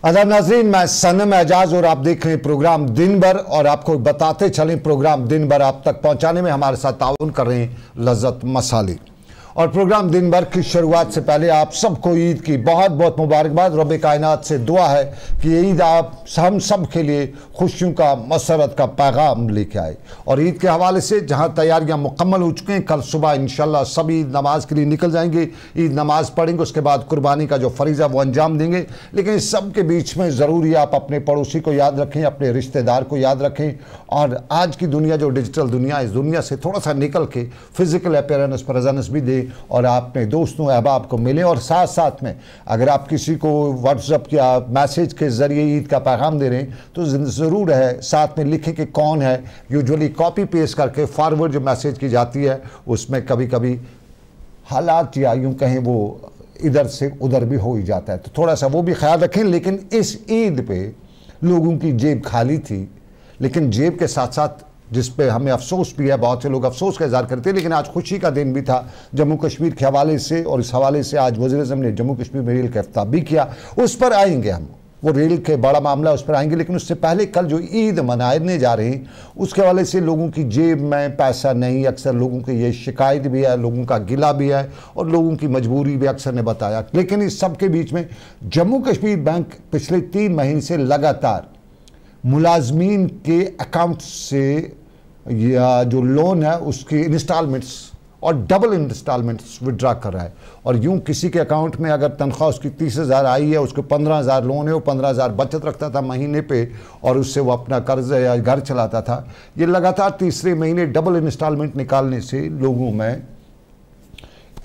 Other नाज़रीन, मैं सनम एजाज और आप देख रहे हैं प्रोग्राम दिन भर, और आपको बताते चलें प्रोग्राम दिन भर आप तक पहुंचाने में हमारे साथ ताउन कर रहे हैं लज्जत मसाली। और प्रोग्राम दिन भर की शुरुआत से पहले आप सबको ईद की बहुत बहुत मुबारकबाद। रब कायनात से दुआ है कि ईद आप हम सब के लिए खुशियों का, मसरत का पैगाम लेके आए। और ईद के हवाले से जहां तैयारियां मुकम्मल हो चुकी हैं, कल सुबह इंशाल्लाह सब ईद नमाज के लिए निकल जाएंगे, ईद नमाज पढ़ेंगे, उसके बाद कुर्बानी का जो फरीज़ा वो अंजाम देंगे। लेकिन इस सब के बीच में ज़रूरी आप अपने पड़ोसी को याद रखें, अपने रिश्तेदार को याद रखें। और आज की दुनिया जो डिजिटल दुनिया, इस दुनिया से थोड़ा सा निकल के फिज़िकल अपीयरेंस प्रेजेंस भी दें और आप अपने दोस्तों अहबाब को मिलें। और साथ साथ में अगर आप किसी को व्हाट्सएप या मैसेज के ज़रिए ईद का पैगाम दे रहे हैं तो ज़रूर है साथ में लिखें कि कौन है। यूजुअली कॉपी पेस्ट करके फॉरवर्ड जो मैसेज की जाती है उसमें कभी कभी हालात या यूँ कहें वो इधर से उधर भी हो ही जाता है, तो थोड़ा सा वो भी ख्याल रखें। लेकिन इस ईद पे लोगों की जेब खाली थी, लेकिन जेब के साथ साथ जिस पे हमें अफसोस भी है, बहुत से लोग अफसोस का इज़हार करते हैं, लेकिन आज खुशी का दिन भी था जम्मू कश्मीर के हवाले से। और इस हवाले से आज वज़ीर-ए-आज़म ने जम्मू कश्मीर में रेल का इफ्ताह भी किया, उस पर आएंगे हम, वो रेल के बड़ा मामला उस पर आएंगे। लेकिन उससे पहले कल जो ईद मनाने जा रहे हैं उसके हवाले से लोगों की जेब में पैसा नहीं, अक्सर लोगों की ये शिकायत भी है, लोगों का गिला भी है और लोगों की मजबूरी भी अक्सर ने बताया। लेकिन इस सब के बीच में जम्मू कश्मीर बैंक पिछले 3 महीने से लगातार मुलाजमीन के अकाउंट से या जो लोन है उसकी इंस्टॉलमेंट्स और डबल इंस्टॉलमेंट्स विड्रा कर रहा है। और यूं किसी के अकाउंट में अगर तनख्वाह उसकी 30,000 आई है, उसको 15,000 लोन है, वो 15,000 बचत रखता था महीने पे और उससे वो अपना कर्ज या घर चलाता था। ये लगातार तीसरे महीने डबल इंस्टॉलमेंट निकालने से लोगों में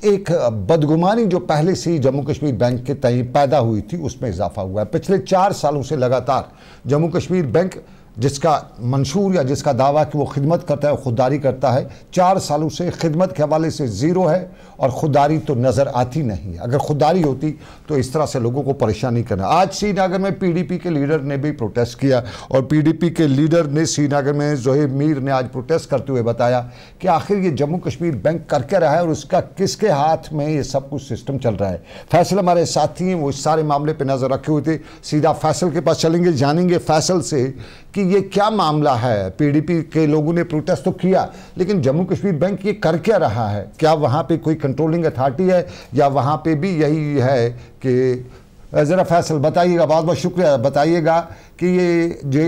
एक बदगुमानी जो पहले से ही जम्मू कश्मीर बैंक के तय पैदा हुई थी उसमें इजाफा हुआ है। पिछले 4 सालों से लगातार जम्मू कश्मीर बैंक, जिसका मंशूर या जिसका दावा कि वो खिदमत करता है, खुददारी करता है, 4 सालों से खिदमत के हवाले से ज़ीरो है और खुददारी तो नज़र आती नहीं है। अगर खुददारी होती तो इस तरह से लोगों को परेशान नहीं करना। आज श्रीनगर में पीडीपी के लीडर ने भी प्रोटेस्ट किया और पीडीपी के लीडर ने श्रीनगर में ज़ोहेब मीर ने आज प्रोटेस्ट करते हुए बताया कि आखिर ये जम्मू कश्मीर बैंक कर क्या रहा है और उसका किसके हाथ में ये सब कुछ सिस्टम चल रहा है। फैसल हमारे साथी हैं, वो इस सारे मामले पर नज़र रखे हुए थे। सीधा फैसल के पास चलेंगे, जानेंगे फैसल से कि ये क्या मामला है। पीडीपी के लोगों ने प्रोटेस्ट तो किया, लेकिन जम्मू कश्मीर बैंक ये कर क्या रहा है? क्या वहाँ पे कोई कंट्रोलिंग अथॉरिटी है या वहाँ पे भी यही है कि ज़रा फैसल बताइएगा, बहुत बहुत शुक्रिया, बताइएगा कि ये जो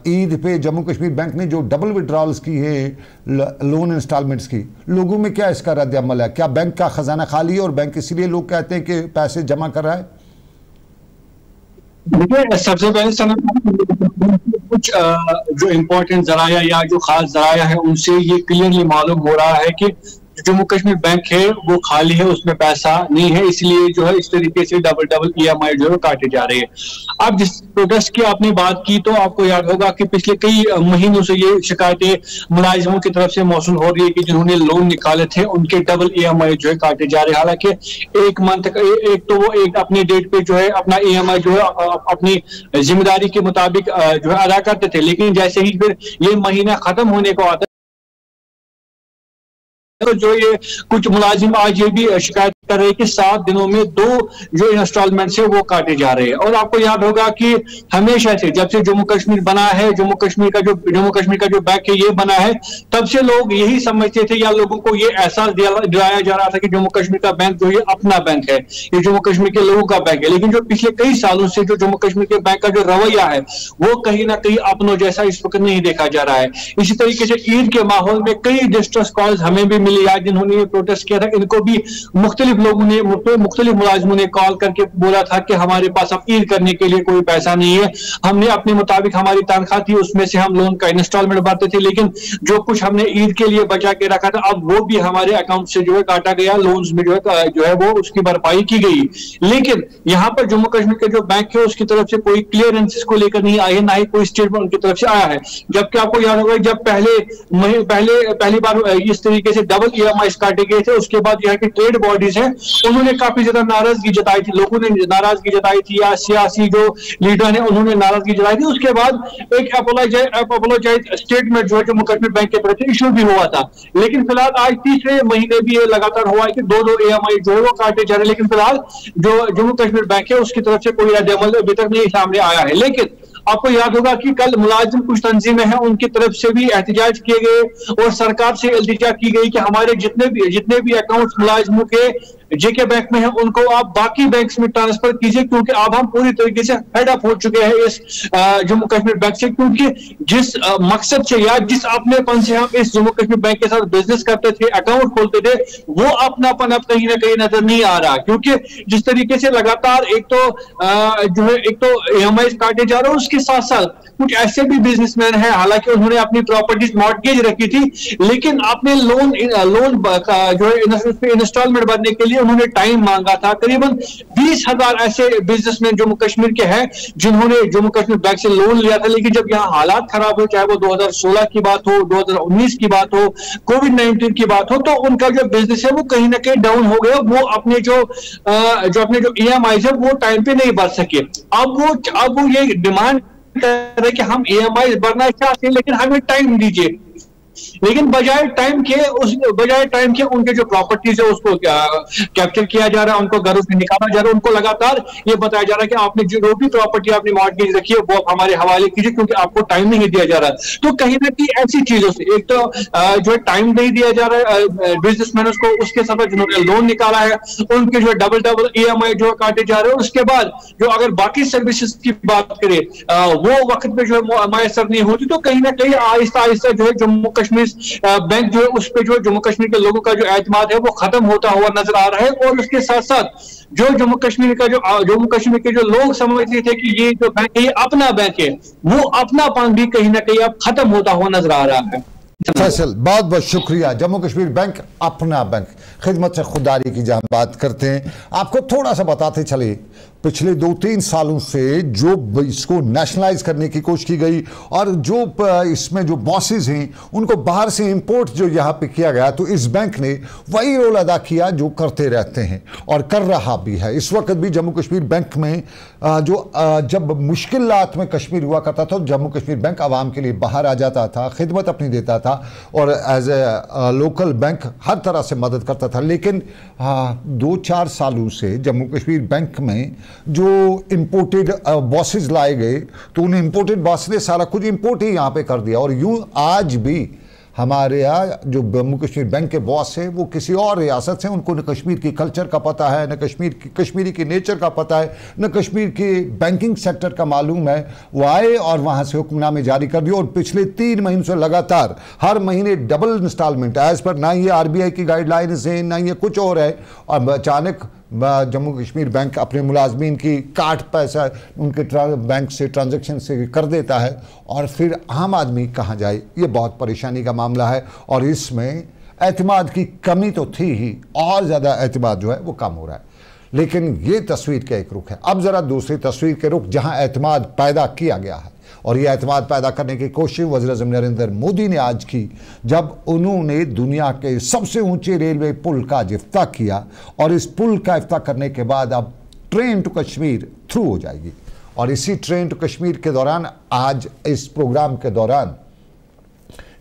ईद पे जम्मू कश्मीर बैंक ने जो डबल विड्रॉल्स की है लोन इंस्टॉलमेंट्स की, लोगों में क्या इसका रद्द अमल है? क्या बैंक का ख़जाना खाली है और बैंक इसलिए लोग कहते हैं कि पैसे जमा कर रहा है? देखिए, सबसे पहले कुछ जो इम्पोर्टेंट जराया या जो खास जराया है उनसे ये क्लियरली मालूम हो रहा है कि जम्मू कश्मीर बैंक है वो खाली है, उसमें पैसा नहीं है, इसलिए जो है इस तरीके से डबल EMI जो है काटे जा रहे हैं। अब जिस प्रोटेस्ट की आपने बात की तो आपको याद होगा कि पिछले कई महीनों से ये शिकायतें मुलाजिमों की तरफ से मौसूल हो रही है कि जिन्होंने लोन निकाले थे उनके डबल EMI जो है काटे जा रहे हैं। हालांकि एक मंथ एक तो वो एक अपनी डेट पे जो है अपना EMI जो है अपनी जिम्मेदारी के मुताबिक जो है अदा करते थे, लेकिन जैसे ही फिर ये महीना खत्म होने को आता तो जो ये कुछ मुलाजिम आज ये भी शिकायत कर रहे हैं कि 7 दिनों में 2 जो इंस्टॉलमेंट है वो काटे जा रहे हैं। और आपको याद होगा कि हमेशा से जब से जम्मू कश्मीर बना है, जम्मू कश्मीर का जो बैंक है ये बना है, तब से लोग यही समझते थे या लोगों को ये एहसास दिलाया जा रहा था कि जम्मू कश्मीर का बैंक जो ये अपना बैंक है, ये जम्मू कश्मीर के लोगों का बैंक है। लेकिन जो पिछले कई सालों से जो जम्मू कश्मीर के बैंक का जो रवैया है वो कहीं ना कहीं अपनों जैसा इस वक्त नहीं देखा जा रहा है। इसी तरीके से ईद के माहौल में कई डिस्ट्रेस कॉल्स हमें भी मिली आज जिन्होंने ये प्रोटेस्ट किया था, इनको भी मुख्तलिफ लोगों ने, मुख्तलिफ मुलाजिमों ने कॉल करके बोला था कि हमारे पास अब ईद करने के लिए कोई पैसा नहीं है, हमने अपने मुताबिक हमारी तनख्वाह थी उसमें से हम लोन का इंस्टॉलमेंट भरते थे, लेकिन जो कुछ हमने ईद के लिए बचा के रखा था अब वो भी हमारे अकाउंट से जो है काटा गया, लोन्स में जो है वो उसकी भरपाई की गई। लेकिन यहाँ पर जम्मू कश्मीर के जो बैंक है उसकी तरफ से कोई क्लियरेंस इसको लेकर नहीं आई है, ना ही कोई स्टेटमेंट उनकी तरफ से आया है। जबकि आपको याद होगा जब पहली बार इस तरीके से डबल EMI काटे गए थे, उसके बाद यह कि ट्रेड बॉडीज है उन्होंने काफी ज्यादा नाराजगी जताई थी, लोगों ने नाराजगी जताई थी या सियासी जो लीडर ने उन्होंने नाराजगी जताई थी। उसके बाद एक अपोलोजाइज स्टेटमेंट जो है जम्मू कश्मीर बैंक की तरफ से इशू भी हुआ था। लेकिन फिलहाल आज तीसरे महीने भी ये लगातार हुआ है कि दो EMI जो है वो काटे जा रहे हैं, लेकिन फिलहाल जो जम्मू कश्मीर बैंक है उसकी तरफ से कोई रद्द-ए-अमल अभी तक नहीं सामने आया है। लेकिन आपको याद होगा कि कल मुलाजिम कुछ तंजीमें हैं उनकी तरफ से भी एहतजाज किए गए और सरकार से इल्तिजा की गई कि हमारे जितने भी अकाउंट्स मुलाजिमों के जेके बैंक में है उनको आप बाकी बैंक्स में ट्रांसफर कीजिए, क्योंकि अब हम पूरी तरीके से फेड अप हो चुके हैं इस जम्मू कश्मीर बैंक से। क्योंकि जिस मकसद से या जिस अपनेपन से हम इस जम्मू कश्मीर बैंक के साथ बिजनेस करते थे, अकाउंट खोलते थे, वो अपनापन अब कहीं ना कहीं नजर नहीं आ रहा। क्योंकि जिस तरीके से लगातार एक तो EMI काटे जा रहे हैं, उसके साथ साथ कुछ ऐसे भी बिजनेसमैन हैं, हालांकि उन्होंने अपनी प्रॉपर्टीज मॉर्टगेज रखी थी, लेकिन अपने लोन जो है इंस्टॉलमेंट भरने के लिए उन्होंने टाइम मांगा था। करीबन 20,000 ऐसे बिजनेसमैन जम्मू कश्मीर के हैं जिन्होंने जम्मू कश्मीर बैंक से लोन लिया था, लेकिन जब यहाँ हालात खराब हो, चाहे वो 2016 की बात हो, 2019 की बात हो, कोविड-19 की बात हो, तो उनका जो बिजनेस है वो कहीं ना कहीं डाउन हो गया। वो अपने जो EMI है वो टाइम पे नहीं भर सके। अब वो ये डिमांड कर रहे कि हम EMI भरना चाहते हैं लेकिन हमें टाइम दीजिए। लेकिन बजाय टाइम के उनके जो प्रॉपर्टीज है उसको कैप्चर किया जा रहा है, उनको घरों से निकाला जा रहा है, उनको लगातार ये बताया जा रहा है कि आपने जो भी प्रॉपर्टी आपने मॉर्टगेज रखी है वो आप हमारे हवाले कीजिए, क्योंकि आपको टाइम नहीं दिया जा रहा है। तो कहीं ना कहीं ऐसी चीजों से एक तो जो है टाइम नहीं दिया जा रहा है बिजनेसमैन को, उसके साथ जिन्होंने लोन निकाला है उनके जो डबल EMI जो काटे जा रहे हैं। उसके बाद जो अगर बाकी सर्विसेज की बात करें वो वक्त पे जो है मैसर नहीं होती, तो कहीं ना कहीं आहिस्ता आहिस्ता जो है जम्मू कश्मीर बैंक जो है उस पे जो जम्मू कश्मीर के लोगों का जो एतमाद है वो खत्म होता हुआ नजर आ रहा है। और उसके साथ साथ जो जम्मू कश्मीर के जो लोग समझते थे कि ये जो बैंक है ये अपना बैंक है, वो अपनापन भी कहीं ना कहीं अब खत्म होता हुआ नजर आ रहा है। फैसल, बहुत बहुत शुक्रिया। जम्मू कश्मीर बैंक अपना बैंक, खिदमत से खुददारी की जहाँ बात करते हैं, आपको थोड़ा सा बताते चले पिछले 2-3 सालों से जो इसको नेशनलाइज करने की कोशिश की गई और जो इसमें जो बॉसेस हैं उनको बाहर से इंपोर्ट जो यहाँ पे किया गया, तो इस बैंक ने वही रोल अदा किया जो करते रहते हैं और कर रहा भी है। इस वक्त भी जम्मू कश्मीर बैंक में जब मुश्किलात में कश्मीर हुआ करता था, जम्मू कश्मीर बैंक आवाम के लिए बाहर आ जाता था, खिदमत अपनी देता था और एज ए लोकल बैंक हर तरह से मदद करता था। लेकिन 2-4 सालों से जम्मू कश्मीर बैंक में जो इंपोर्टेड बॉसेस लाए गए, तो उन इंपोर्टेड बॉस ने सारा कुछ इंपोर्ट ही यहाँ पे कर दिया। और यूं आज भी हमारे यहाँ जो जम्मू कश्मीर बैंक के बॉस हैं वो किसी और रियासत से, उनको न कश्मीर की कल्चर का पता है, न कश्मीरी की नेचर का पता है, न कश्मीर के बैंकिंग सेक्टर का मालूम है। वो आए और वहाँ से हुक्मनामे जारी कर दिए और पिछले 3 महीनों से लगातार हर महीने डबल इंस्टॉलमेंट एज पर, ना ये RBI की गाइडलाइंस है ना ये कुछ और है। और अचानक जम्मू कश्मीर बैंक अपने मुलाजमीन की काट पैसा उनके बैंक से ट्रांजैक्शन से कर देता है और फिर आम आदमी कहाँ जाए, ये बहुत परेशानी का मामला है। और इसमें एतमाद की कमी तो थी ही, और ज़्यादा एतमाद जो है वो कम हो रहा है। लेकिन ये तस्वीर का एक रुख है। अब ज़रा दूसरी तस्वीर के रुख, जहाँ एतमाद पैदा किया गया है और ये एतमाद पैदा करने की कोशिश वज़ीर-ए-आज़म नरेंद्र मोदी ने आज की, जब उन्होंने दुनिया के सबसे ऊंचे रेलवे पुल का इफ्तिताह किया। और इस पुल का इफ्तिताह करने के बाद अब ट्रेन टू कश्मीर थ्रू हो जाएगी। और इसी ट्रेन टू कश्मीर के दौरान, आज इस प्रोग्राम के दौरान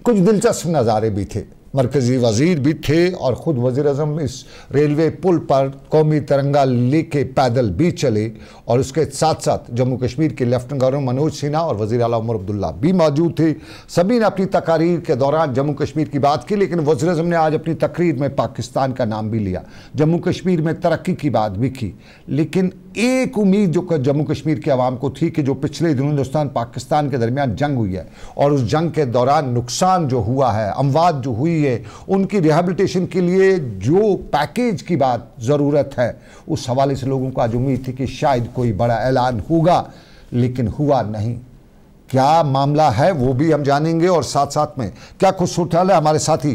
कुछ दिलचस्प नज़ारे भी थे। मरकज़ी वज़ीर भी थे और ख़ुद वज़ीर-ए-आज़म इस रेलवे पुल पर कौमी तिरंगा लेके पैदल भी चले। और उसके साथ साथ जम्मू कश्मीर के लेफ्टिनेंट गवर्नर मनोज सिन्हा और वज़ीर आला उमर अब्दुल्ला भी मौजूद थे। सभी ने अपनी तकारीर के दौरान जम्मू कश्मीर की बात की, लेकिन वज़ीर-ए-आज़म ने आज अपनी तकरीर में पाकिस्तान का नाम भी लिया, जम्मू कश्मीर में तरक्की की बात भी की। लेकिन एक उम्मीद जो जम्मू कश्मीर के अवाम को थी कि जो पिछले दिनों हिंदुस्तान पाकिस्तान के दरमियान जंग हुई है और उस जंग के दौरान नुकसान जो हुआ है, अमवात जो हुई है, उनकी रिहेबिलिटेशन के लिए जो पैकेज की बात ज़रूरत है, उस हवाले से लोगों को आज उम्मीद थी कि शायद कोई बड़ा ऐलान होगा, लेकिन हुआ नहीं। क्या मामला है वो भी हम जानेंगे और साथ साथ में क्या कुछ सूरत है। हमारे साथी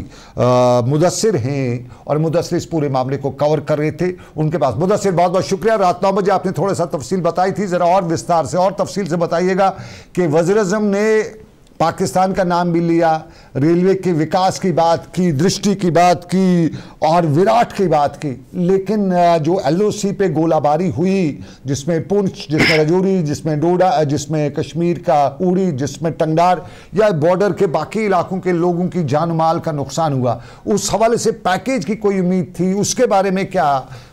मुदस्सिर हैं और मुदस्सिर इस पूरे मामले को कवर कर रहे थे, उनके पास। मुदस्सिर, बहुत बहुत शुक्रिया। रात 9 बजे आपने थोड़ा सा तफसील बताई थी, ज़रा और विस्तार से और तफसील से बताइएगा कि वज़ीर-ए-आज़म ने पाकिस्तान का नाम भी लिया, रेलवे के विकास की बात की, दृष्टि की बात की और विराट की बात की, लेकिन जो LOC पे गोलाबारी हुई, जिसमें पुंछ, जिसमें रजौरी, जिसमें डोडा, जिसमें कश्मीर का उड़ी, जिसमें टंगडार या बॉर्डर के बाकी इलाकों के लोगों की जान माल का नुकसान हुआ, उस हवाले से पैकेज की कोई उम्मीद थी? उसके बारे में क्या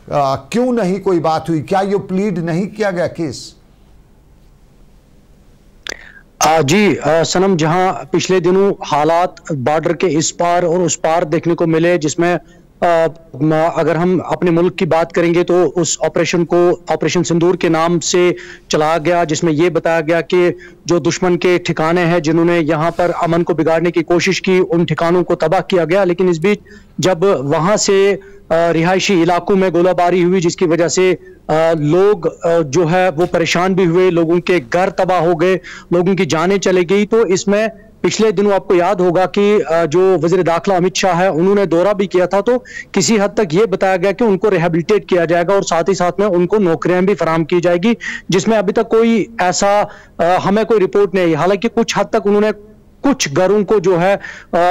क्यों नहीं कोई बात हुई? क्या ये प्लीड नहीं किया गया केस? जी सनम, जहां पिछले दिनों हालात बॉर्डर के इस पार और उस पार देखने को मिले, जिसमें अगर हम अपने मुल्क की बात करेंगे तो उस ऑपरेशन को ऑपरेशन सिंदूर के नाम से चलाया गया, जिसमें यह बताया गया कि जो दुश्मन के ठिकाने हैं, जिन्होंने यहाँ पर अमन को बिगाड़ने की कोशिश की, उन ठिकानों को तबाह किया गया। लेकिन इस बीच जब वहां से रिहायशी इलाकों में गोलाबारी हुई, जिसकी वजह से लोग जो है वो परेशान भी हुए, लोगों के घर तबाह हो गए, लोगों की जानें चली गई, तो इसमें पिछले दिनों आपको याद होगा कि जो वज़ीर दाखिला अमित शाह है, उन्होंने दौरा भी किया था, तो किसी हद तक ये बताया गया कि उनको रिहेबिलिटेट किया जाएगा और साथ ही साथ में उनको नौकरियां भी फराहम की जाएगी, जिसमें अभी तक कोई ऐसा हमें कोई रिपोर्ट नहीं आई। हालांकि कुछ हद तक उन्होंने कुछ घरों को जो है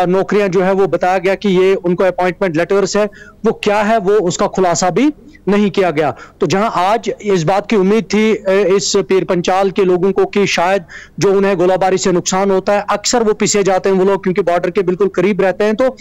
नौकरियां जो है वो बताया गया कि ये उनको अपॉइंटमेंट लेटर्स है, वो क्या है वो उसका खुलासा भी नहीं किया गया। तो जहां आज इस बात की उम्मीद थी इस पीर पंचाल के लोगों को कि शायद जो उन्हें गोलाबारी से नुकसान होता है, अक्सर वो पीछे जाते हैं वो लोग, क्योंकि बॉर्डर के बिल्कुल करीब रहते हैं, तो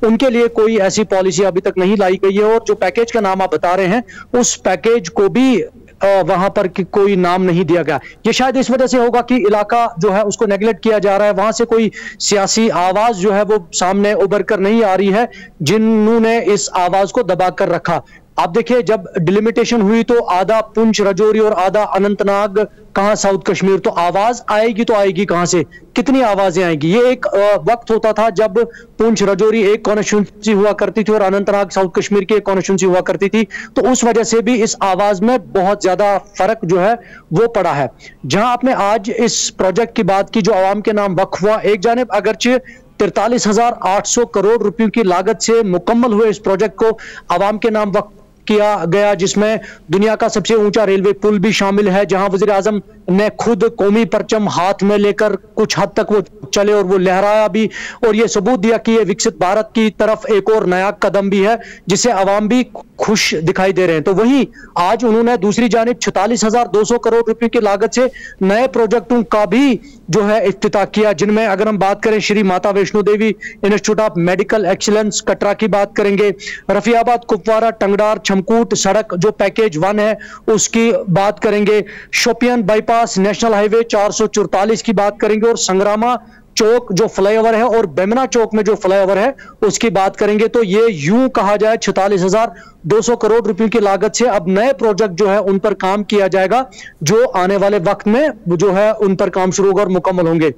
उनके लिए कोई ऐसी पॉलिसी अभी तक नहीं लाई गई है। और जो पैकेज का नाम आप बता रहे हैं, उस पैकेज को भी वहां पर कोई नाम नहीं दिया गया। ये शायद इस वजह से होगा कि इलाका जो है उसको नेगलेक्ट किया जा रहा है, वहां से कोई सियासी आवाज जो है वो सामने उभर कर नहीं आ रही है, जिन्होंने इस आवाज को दबा कर रखा। आप देखिए, जब डिलिमिटेशन हुई तो आधा पुंछ रजौरी और आधा अनंतनाग कहां साउथ कश्मीर, तो आवाज आएगी तो आएगी कहां से, कितनी आवाजें आएंगी? ये एक वक्त होता था जब पुंछ रजौरी एक कॉन्स्टिट्यूंसी हुआ करती थी और अनंतनाग साउथ कश्मीर की एक कॉन्स्टिट्यूंसी हुआ करती थी, तो उस वजह से भी इस आवाज में बहुत ज्यादा फर्क जो है वो पड़ा है। जहां आपने आज इस प्रोजेक्ट की बात की जो अवाम के नाम वक्फ हुआ, एक जानिब अगरचे 43,800 करोड़ रुपयों की लागत से मुकम्मल हुए इस प्रोजेक्ट को अवाम के नाम वक्फ किया गया, जिसमें दुनिया का सबसे ऊंचा रेलवे पुल भी शामिल है, जहां वजीर आजम ने खुद कौमी परचम हाथ में लेकर कुछ हद तक वो चले और वो लहराया भी, और ये सबूत दिया कि ये विकसित भारत की तरफ एक और नया कदम भी है, जिससे अवाम भी खुश दिखाई दे रहे हैं। तो वहीं आज उन्होंने दूसरी जानिब 46,200 करोड़ रुपए की लागत से नए प्रोजेक्टों का भी जो है इफ्तिताह किया, जिनमें अगर हम बात करें Shri Mata Vaishno Devi institute of medical excellence Katra की बात करेंगे, रफियाबाद कुपवारा टंगडार छमकूट सड़क जो पैकेज 1 है उसकी बात करेंगे, शोपियान बाईपास नेशनल हाईवे 444 की बात करेंगे, और संग्रामा चौक जो फ्लाईओवर है और बेमना चौक में जो फ्लाईओवर है उसकी बात करेंगे। तो ये यूं कहा जाए 46,200 करोड़ रुपए की लागत से अब नए प्रोजेक्ट जो है उन पर काम किया जाएगा, जो आने वाले वक्त में जो है उन पर काम शुरू होगा और मुकम्मल होंगे।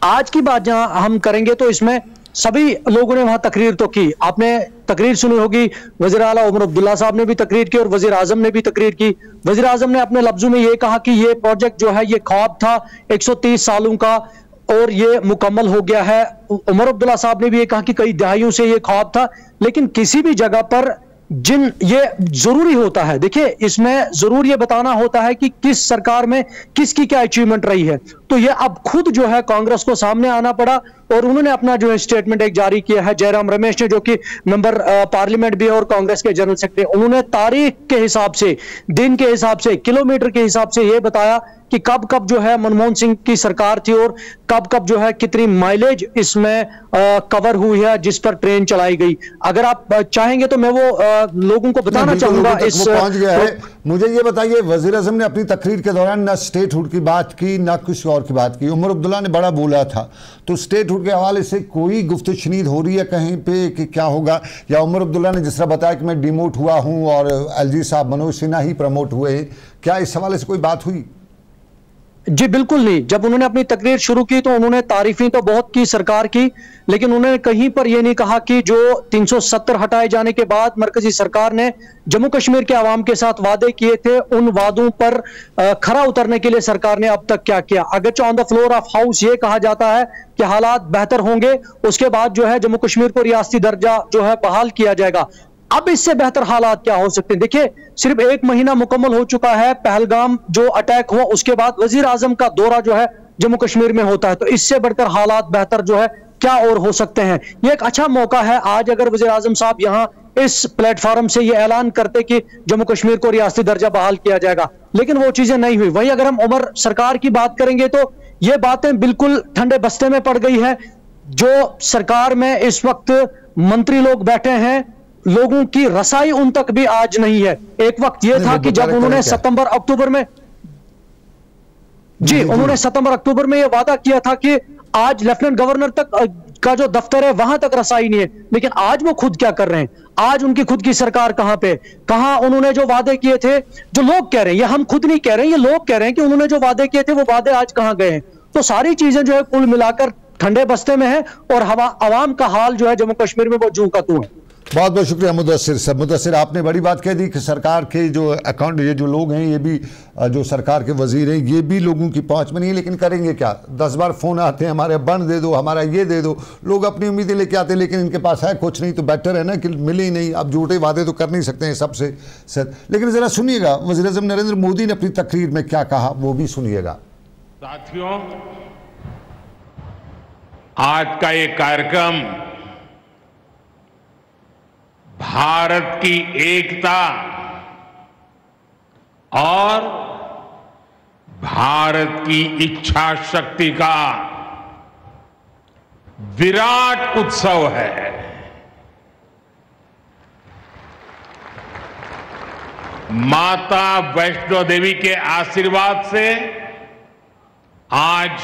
आज की बात जहां हम करेंगे तो इसमें सभी लोगों ने वहां तकरीर तो की, आपने तकरीर सुनी होगी, वजीर आला उमर अब्दुल्ला साहब ने भी तकरीर की और वजीर आजम ने भी तकरीर की। वजीर आजम ने अपने लफ्जों में ये कहा कि ये प्रोजेक्ट जो है ये ख्वाब था 130 सालों का और ये मुकम्मल हो गया है। उमर अब्दुल्ला साहब ने भी ये कहा कि कई दहाइयों से ये ख्वाब था, लेकिन किसी भी जगह पर ये जरूरी होता है, देखिए इसमें जरूर ये बताना होता है कि किस सरकार में किसकी क्या अचीवमेंट रही है। तो ये अब खुद जो है कांग्रेस को सामने आना पड़ा और उन्होंने अपना जो है स्टेटमेंट एक जारी किया है। जयराम रमेश ने, जो कि मेंबर पार्लियामेंट भी है और कांग्रेस के जनरल सेक्रेटरी, उन्होंने तारीख के हिसाब से, दिन के हिसाब से, किलोमीटर के हिसाब से ये बताया कि कब कब जो है मनमोहन सिंह की सरकार थी और कब कब जो है कितनी माइलेज इसमें कवर हुई है जिस पर ट्रेन चलाई गई। अगर आप चाहेंगे तो मैं वो लोगों को बताना चाहूंगा। इस पहुंच गया है। मुझे ये बताइए, वजीर आजम ने अपनी तकरीर के दौरान न स्टेटहुड की बात की न कुछ और की बात की। उमर अब्दुल्ला ने बड़ा बोला था, तो स्टेटहुड के हवाले से कोई गुफ्तशनीद हो रही है कहीं पे कि क्या होगा? या उमर अब्दुल्ला ने जिस तरह बताया कि मैं डिमोट हुआ हूं और एलजी साहब मनोज सिन्हा ही प्रमोट हुए, क्या इस हवाले से कोई बात हुई? जी बिल्कुल नहीं। जब उन्होंने अपनी तकरीर शुरू की तो उन्होंने तारीफें तो बहुत की सरकार की, लेकिन उन्होंने कहीं पर यह नहीं कहा कि जो 370 हटाए जाने के बाद मरकजी सरकार ने जम्मू कश्मीर के आवाम के साथ वादे किए थे, उन वादों पर खरा उतरने के लिए सरकार ने अब तक क्या किया। अगर on the floor of house ये कहा जाता है कि हालात बेहतर होंगे, उसके बाद जो है जम्मू कश्मीर को रियासती दर्जा जो है बहाल किया जाएगा। अब इससे बेहतर हालात क्या हो सकते हैं? देखिए, सिर्फ 1 महीना मुकम्मल हो चुका है पहलगाम जो अटैक हुआ, उसके बाद वजीर आजम का दौरा जो है जम्मू कश्मीर में होता है, तो इससे बढ़कर हालात बेहतर जो है क्या और हो सकते हैं। ये एक अच्छा मौका है आज अगर वज़ीर आज़म साहब यहाँ इस प्लेटफॉर्म से ये ऐलान करते कि जम्मू कश्मीर को रियासती दर्जा बहाल किया जाएगा, लेकिन वो चीजें नहीं हुई। वहीं अगर हम उमर सरकार की बात करेंगे तो ये बातें बिल्कुल ठंडे बस्ते में पड़ गई है। जो सरकार में इस वक्त मंत्री लोग बैठे हैं, लोगों की रसाई उन तक भी आज नहीं है। एक वक्त यह था कि जब उन्होंने सितंबर अक्टूबर में उन्होंने सितंबर अक्टूबर में यह वादा किया था कि आज लेफ्टिनेंट गवर्नर तक का जो दफ्तर है वहां तक रसाई नहीं है, लेकिन आज वो खुद क्या कर रहे हैं? आज उनकी खुद की सरकार कहां उन्होंने जो वादे किए थे, जो लोग कह रहे हैं, ये हम खुद नहीं कह रहे हैं, ये लोग कह रहे हैं कि उन्होंने जो वादे किए थे वो वादे आज कहां गए हैं। तो सारी चीजें जो है कुल मिलाकर ठंडे बस्ते में है और आवाम का हाल जो है जम्मू कश्मीर में वो जू का तू है। बहुत बहुत शुक्रिया मुदस्सिर साहब। मुदस्सिर, आपने बड़ी बात कह दी कि सरकार के जो अकाउंट, ये जो लोग हैं, ये भी जो सरकार के वजीर हैं, ये भी लोगों की पहुंच में नहीं है, लेकिन करेंगे क्या? 10 बार फ़ोन आते हैं, हमारे बंद दे दो, हमारा ये दे दो, लोग अपनी उम्मीदें लेके आते हैं, लेकिन इनके पास है कुछ नहीं। तो बेटर है ना कि मिले ही नहीं। अब झूठे वादे तो कर नहीं सकते हैं सबसे सर। लेकिन ज़रा सुनिएगा वज़ीर आज़म नरेंद्र मोदी ने अपनी तकरीर में क्या कहा, वो भी सुनिएगा। साथियों, आज का ये कार्यक्रम भारत की एकता और भारत की इच्छा शक्ति का विराट उत्सव है। माता वैष्णो देवी के आशीर्वाद से आज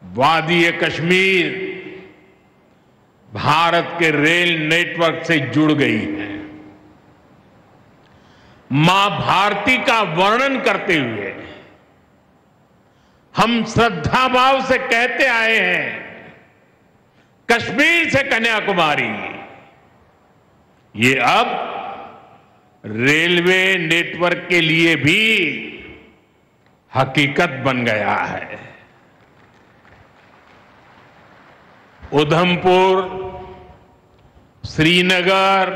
वादी कश्मीर भारत के रेल नेटवर्क से जुड़ गई है। मां भारती का वर्णन करते हुए हम श्रद्धा भाव से कहते आए हैं, कश्मीर से कन्याकुमारी, ये अब रेलवे नेटवर्क के लिए भी हकीकत बन गया है। उधमपुर, श्रीनगर,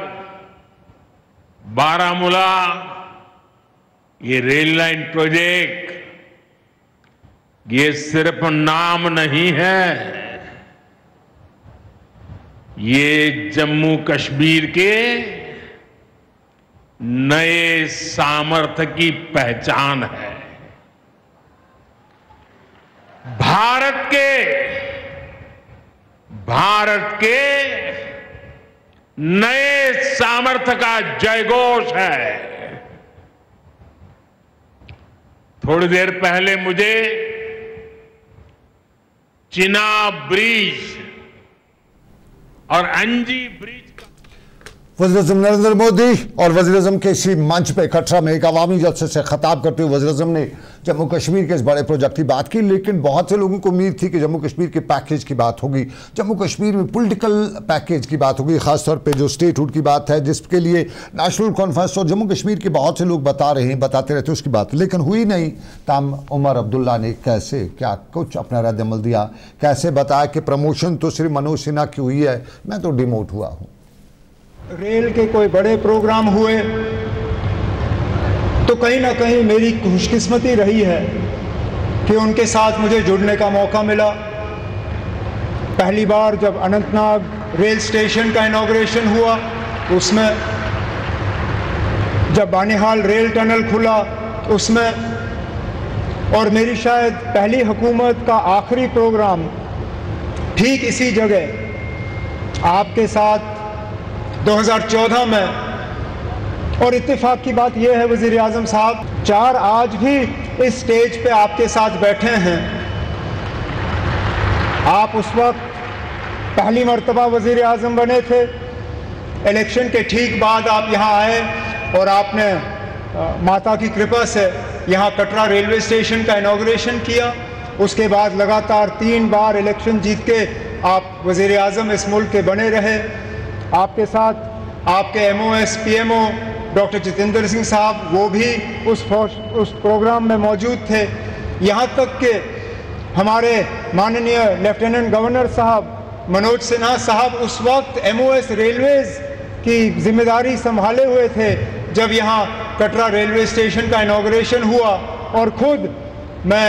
बारामूला, ये रेल लाइन प्रोजेक्ट ये सिर्फ नाम नहीं है, ये जम्मू कश्मीर के नए सामर्थ्य की पहचान है। भारत के नए सामर्थ्य का जयघोष है। थोड़ी देर पहले मुझे चिनाब ब्रिज और अंजी ब्रिज वज़ीर आज़म नरेंद्र मोदी और वज़ीर आज़म के इसी मंच पे कटरा में एक अवामी जलसे से खिताब करते हुए वज़ीर आज़म ने जम्मू कश्मीर के इस बड़े प्रोजेक्ट की बात की। लेकिन बहुत से लोगों को उम्मीद थी कि जम्मू कश्मीर के पैकेज की बात होगी, जम्मू कश्मीर में पॉलिटिकल पैकेज की बात होगी, ख़ासतौर पे जो स्टेटहुड की बात है, जिसके लिए नेशनल कॉन्फ्रेंस और जम्मू कश्मीर के बहुत से लोग बताते रहते उसकी बात, लेकिन हुई नहीं। ताम उमर अब्दुल्ला ने कैसे क्या कुछ अपना रद्द-ए-अमल दिया, कैसे बताया कि प्रमोशन तो सिर्फ मनोज सिन्हा की हुई है, मैं तो डिमोट हुआ हूँ। रेल के कोई बड़े प्रोग्राम हुए तो कहीं ना कहीं मेरी खुशकिस्मती रही है कि उनके साथ मुझे जुड़ने का मौका मिला। पहली बार जब अनंतनाग रेल स्टेशन का इनॉग्रेशन हुआ, उसमें जब बानिहाल रेल टनल खुला उसमें, और मेरी शायद पहली हुकूमत का आखिरी प्रोग्राम ठीक इसी जगह आपके साथ 2014 में। और इत्तेफाक की बात यह है वज़ीर आज़म साहब, 4 आज भी इस स्टेज पे आपके साथ बैठे हैं। आप उस वक्त पहली मर्तबा वज़ीर आज़म बने थे, इलेक्शन के ठीक बाद आप यहाँ आए और आपने माता की कृपा से यहाँ कटरा रेलवे स्टेशन का इनॉग्रेशन किया। उसके बाद लगातार 3 बार इलेक्शन जीत के आप वज़ीर आज़म इस मुल्क के बने रहे। आपके साथ आपके MOS PMO doctor Jitendra Singh साहब, वो भी उस प्रोग्राम में मौजूद थे। यहाँ तक कि हमारे माननीय लेफ्टिनेंट गवर्नर साहब मनोज सिन्हा साहब उस वक्त MOS रेलवेज़ की जिम्मेदारी संभाले हुए थे जब यहाँ कटरा रेलवे स्टेशन का इनॉग्रेशन हुआ। और ख़ुद मैं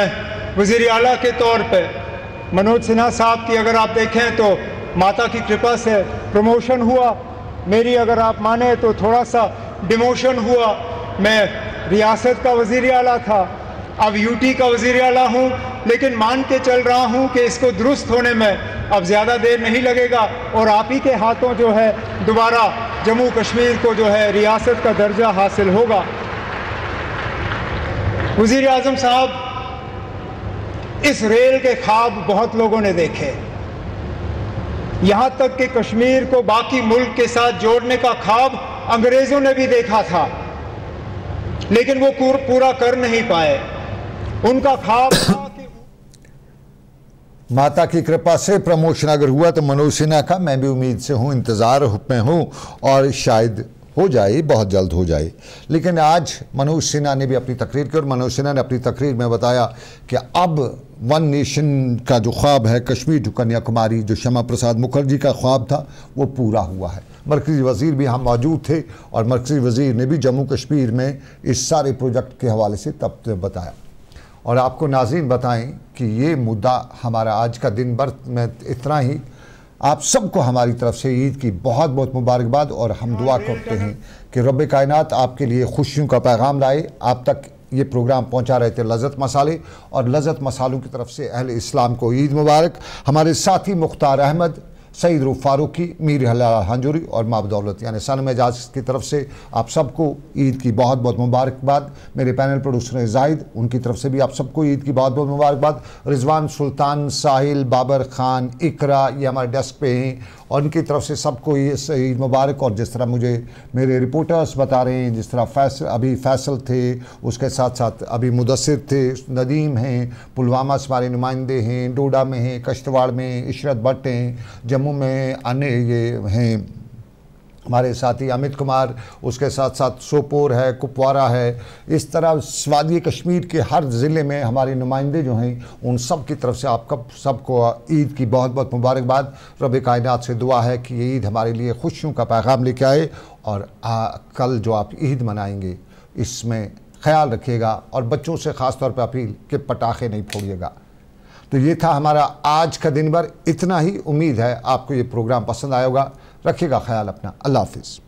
वज़ीर आला के तौर पे मनोज सिन्हा साहब की अगर आप देखें तो माता की कृपा से प्रमोशन हुआ, मेरी अगर आप माने तो थोड़ा सा डिमोशन हुआ। मैं रियासत का वज़ीर आला था, अब यूटी का वज़ीर आला हूँ, लेकिन मान के चल रहा हूँ कि इसको दुरुस्त होने में अब ज़्यादा देर नहीं लगेगा और आप ही के हाथों जो है दोबारा जम्मू कश्मीर को जो है रियासत का दर्जा हासिल होगा। वज़ीर आज़म साहब, इस रेल के ख्वाब बहुत लोगों ने देखे, यहाँ तक कि कश्मीर को बाकी मुल्क के साथ जोड़ने का ख्वाब अंग्रेज़ों ने भी देखा था, लेकिन वो पूरा कर नहीं पाए। उनका ख्वाब था कि माता की कृपा से प्रमोशन अगर हुआ तो मनोज सिन्हा का, मैं भी उम्मीद से हूँ, इंतज़ार में हूँ और शायद हो जाए, बहुत जल्द हो जाए। लेकिन आज मनोज सिन्हा ने भी अपनी तकरीर की और मनोज सिन्हा ने अपनी तकरीर में बताया कि अब वन नेशन का जो ख्वाब है कश्मीर टू कन्याकुमारी, जो श्यामा प्रसाद मुखर्जी का ख्वाब था, वो पूरा हुआ है। मरकज़ी वज़ीर भी हम मौजूद थे और मरकज़ी वज़ीर ने भी जम्मू कश्मीर में इस सारे प्रोजेक्ट के हवाले से तब बताया। और आपको नाज़रीन बताएं कि ये मुद्दा हमारा आज का दिन भर में इतना ही। आप सबको हमारी तरफ से ईद की बहुत बहुत मुबारकबाद और हम दुआ करते हैं कि रब्बे कायनात आपके लिए खुशियों का पैगाम लाए। आप तक ये प्रोग्राम पहुंचा रहे थे लज़्ज़त मसाले, और लज़्ज़त मसालों की तरफ से अहले इस्लाम को ईद मुबारक। हमारे साथी मुख्तार अहमद, सईद रूफ फारूकी, मीर हलाल हंजूरी और माब दौलत यानी सनम एजाज की तरफ से आप सबको ईद की बहुत बहुत मुबारकबाद। मेरे पैनल प्रोड्यूसर जाहिद, उनकी तरफ से भी आप सबको ईद की बहुत बहुत मुबारकबाद। रिजवान, सुल्तान, साहिल, बाबर खान, इकरा, ये हमारे डेस्क पे हैं और उनकी तरफ से सबको ये ईद मुबारक। और जिस तरह मुझे मेरे रिपोर्टर्स बता रहे हैं, जिस तरह अभी फैसल थे, उसके साथ साथ अभी मुदस्सिर थे, नदीम हैं, पुलवामा से हमारे नुमाइंदे हैं, डोडा में हैं, कश्तवाड़ में इशरत भट्ट हैं, जम्मू में अन्य ये हैं हमारे साथी अमित कुमार, उसके साथ साथ सोपोर है, कुपवारा है। इस तरह स्वादी कश्मीर के हर ज़िले में हमारे नुमाइंदे जो हैं, उन सब की तरफ से आपका सबको ईद की बहुत बहुत मुबारकबाद। रब कायनात से दुआ है कि ये ईद हमारे लिए खुशियों का पैगाम लेके आए और कल जो आप ईद मनाएंगे इसमें ख्याल रखिएगा और बच्चों से ख़ास तौर पर अपील कि पटाखे नहीं फोड़िएगा। तो ये था हमारा आज का दिन भर, इतना ही। उम्मीद है आपको ये प्रोग्राम पसंद आया होगा। रखिएगा ख्याल अपना। अल्लाह हाफिज़।